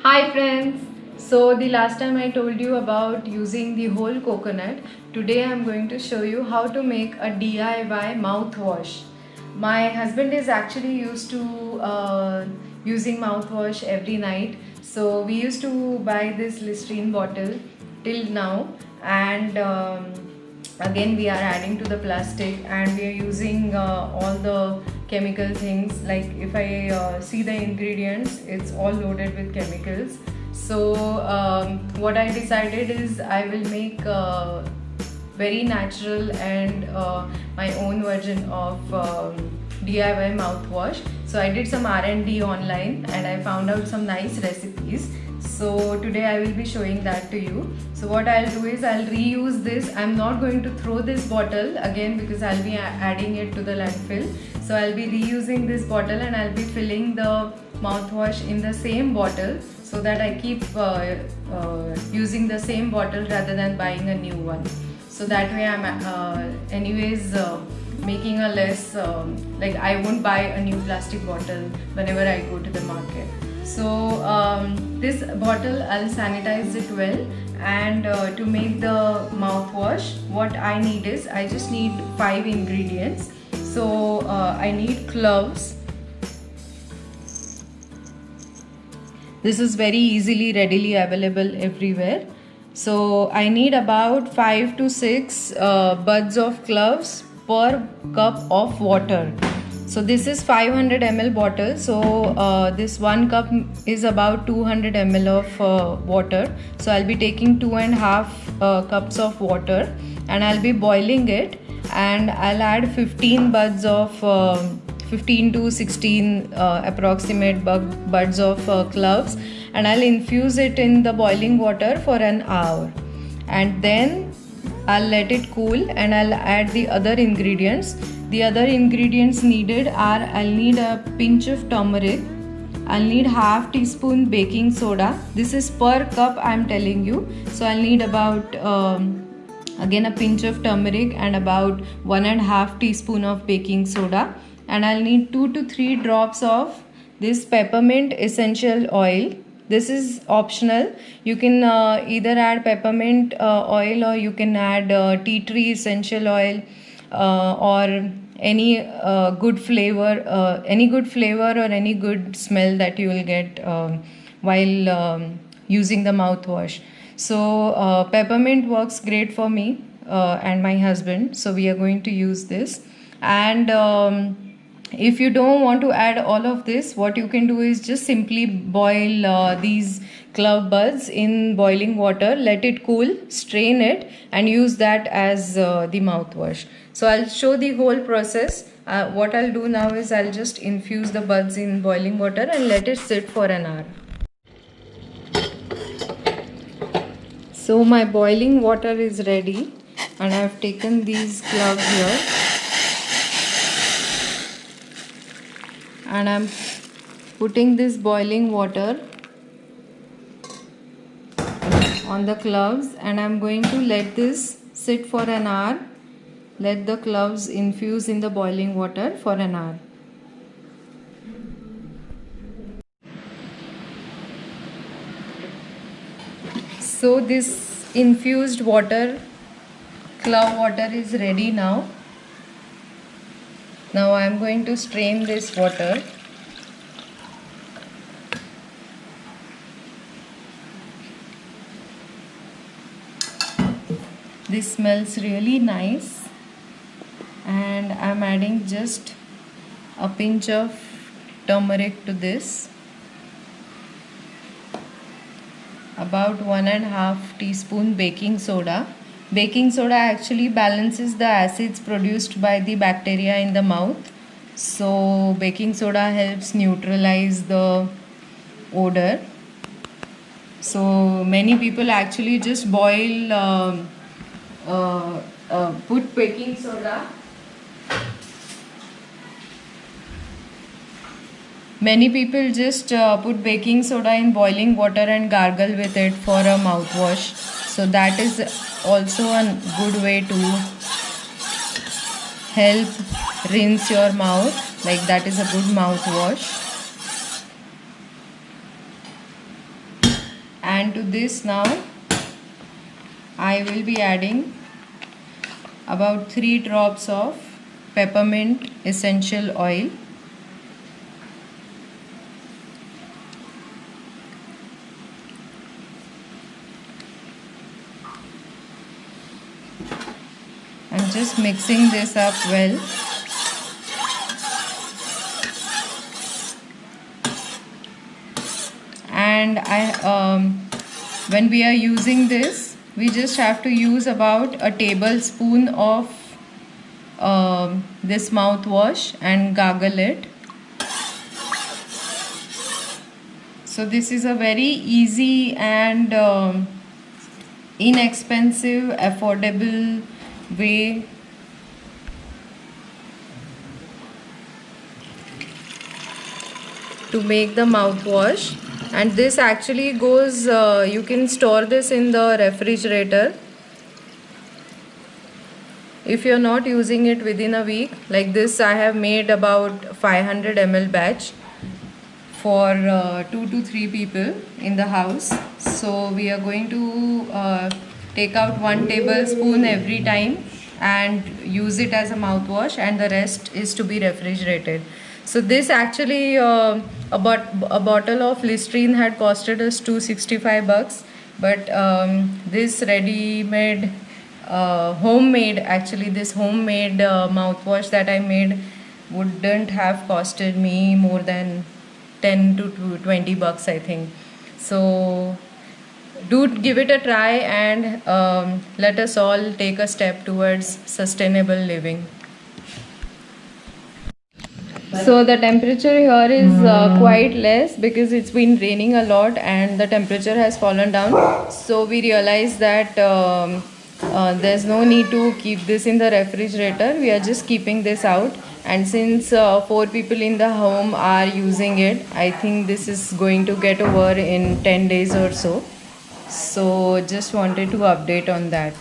Hi friends! So the last time I told you about using the whole coconut, today I am going to show you how to make a DIY mouthwash. My husband is actually used to using mouthwash every night. So we used to buy this Listerine bottle till now, and again we are adding to the plastic, and we are using all the chemical things. Like if I see the ingredients, it's all loaded with chemicals. So what I decided is I will make very natural and my own version of DIY mouthwash. So I did some R&D online and I found out some nice recipes. So today I will be showing that to you. So what I'll do is I'll reuse this. I'm not going to throw this bottle again because I'll be adding it to the landfill. So I'll be reusing this bottle and I'll be filling the mouthwash in the same bottle, so that I keep using the same bottle rather than buying a new one. So that way I'm anyways making a less like I won't buy a new plastic bottle whenever I go to the market. So this bottle I'll sanitize it well, and to make the mouthwash what I need is I just need 5 ingredients. So I need cloves. This is very easily readily available everywhere. So I need about 5 to 6 buds of cloves per cup of water. So this is 500 ml bottle. So this 1 cup is about 200 ml of water. So I'll be taking 2.5 cups of water and I'll be boiling it, and I'll add 15 buds of 15 to 16 approximate buds of cloves, and I'll infuse it in the boiling water for an hour, and then I'll let it cool and I'll add the other ingredients. The other ingredients needed are I'll need a pinch of turmeric, I'll need half teaspoon baking soda. This is per cup I'm telling you. So I'll need about again a pinch of turmeric and about 1.5 teaspoon of baking soda, and I'll need 2 to 3 drops of this peppermint essential oil. This is optional. You can either add peppermint oil, or you can add tea tree essential oil, or any good flavor or any good smell that you will get while using the mouthwash. So peppermint works great for me and my husband, so we are going to use this. And if you don't want to add all of this, what you can do is just simply boil these clove buds in boiling water, let it cool, strain it, and use that as the mouthwash. So I'll show the whole process. What I'll do now is I'll just infuse the buds in boiling water and let it sit for an hour. So my boiling water is ready, and I've taken these cloves here, and I'm putting this boiling water on the cloves, and I'm going to let this sit for an hour. Let the cloves infuse in the boiling water for an hour. So this infused water, clove water, is ready now. Now I am going to strain this water. This smells really nice, and I am adding just a pinch of turmeric to this, about 1.5 teaspoon baking soda. Baking soda actually balances the acids produced by the bacteria in the mouth. So baking soda helps neutralize the odor. So many people actually just boil put baking soda. Many people just put baking soda in boiling water and gargle with it for a mouthwash. So that is also a good way to help rinse your mouth. Like that is a good mouthwash. And to this now I will be adding about 3 drops of peppermint essential oil. I'm just mixing this up well. And when we are using this, we just have to use about a tablespoon of this mouthwash and gargle it. So this is a very easy and inexpensive, affordable way to make the mouthwash. And this actually goes, you can store this in the refrigerator if you're not using it within a week. Like this, I have made about 500 ml batch for 2 to 3 people in the house. So we are going to take out 1 tablespoon every time and use it as a mouthwash, and the rest is to be refrigerated. So this actually a bottle of Listerine had costed us $265, but this ready-made homemade, actually this homemade mouthwash that I made wouldn't have costed me more than 10 to 20 bucks, I think. So do give it a try, and let us all take a step towards sustainable living. So the temperature here is quite less because it's been raining a lot and the temperature has fallen down. So we realized that there's no need to keep this in the refrigerator. We are just keeping this out, and since 4 people in the home are using it, I think this is going to get over in 10 days or so. So just wanted to update on that.